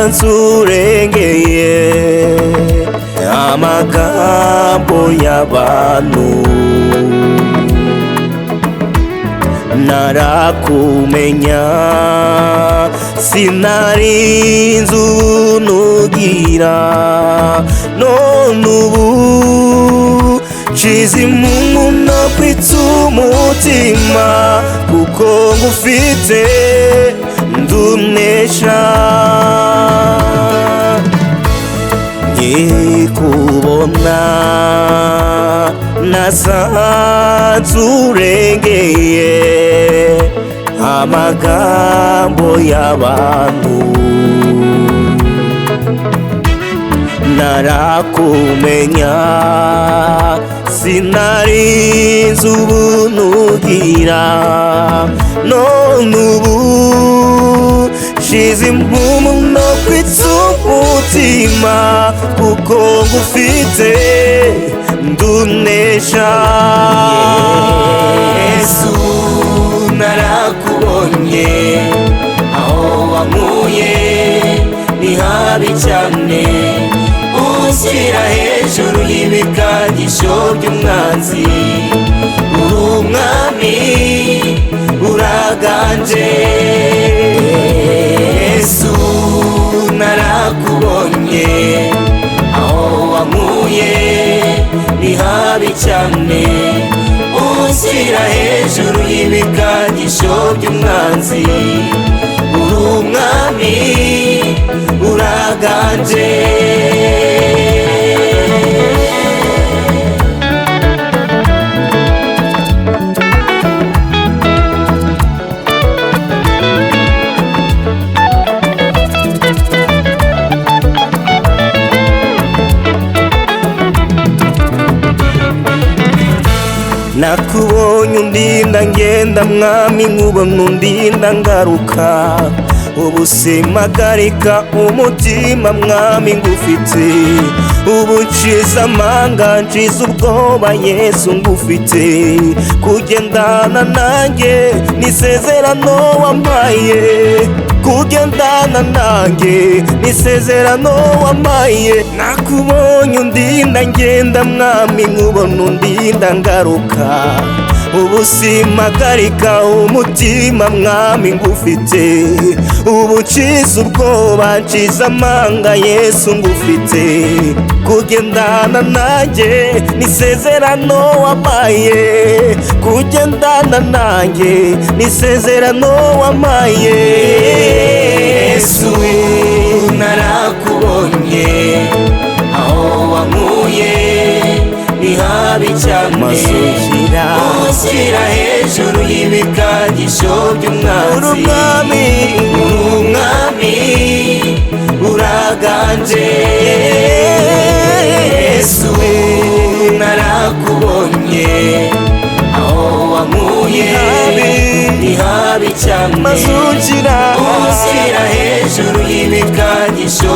nasanzurengeye amagambo y'abantu narakumenya sinarinzi unugira none ubu nshize impumu no kwitsa umutima kuko ngufite ndunesha nkikubona nasanzurengeye amagambo y'abantu narakumenya sinarinzi ubunugira none ubu nshize impumu no kwitsa umutima kuko ngufite ndunesha Yesu narakubonye aho wankuye ni habi cyane unshyira hejuru y'ibikangisho by'umwanzi uri umwami uraganje Yesu narakubonye aho wankuye ni habi cyane unshyira hejuru y'ibikangisho by'umwanzi uri umwami uraganje nakubonye undinda ngenda mwami nkubona undinda ngaruka ubu simpagarika umutima mwami ngufite ubu nshize amanga nshize ubwoba Yesu ngufite kugendana nanjye n'isezerano wampaye kugendana nanjye n'isezerano wampaye nakubonye undinda ngenda mwami nkubona undinda ngaruka ubu simpagarika umutima mwami ngufite ubu nshize ubwoba nshize amanga Yesu ngufite kugendana nanjye n'isezerano wampaye kugendana nanjye n'isezerano wampaye Yesu narakubonye aho wankuye ni habi cyane unshyira hejuru y'ibikangisho by'umwanzi uri umwami uraganje Yesu narakubonye aho wankuye ni habi cyane unshyira hejuru y'ibikangisho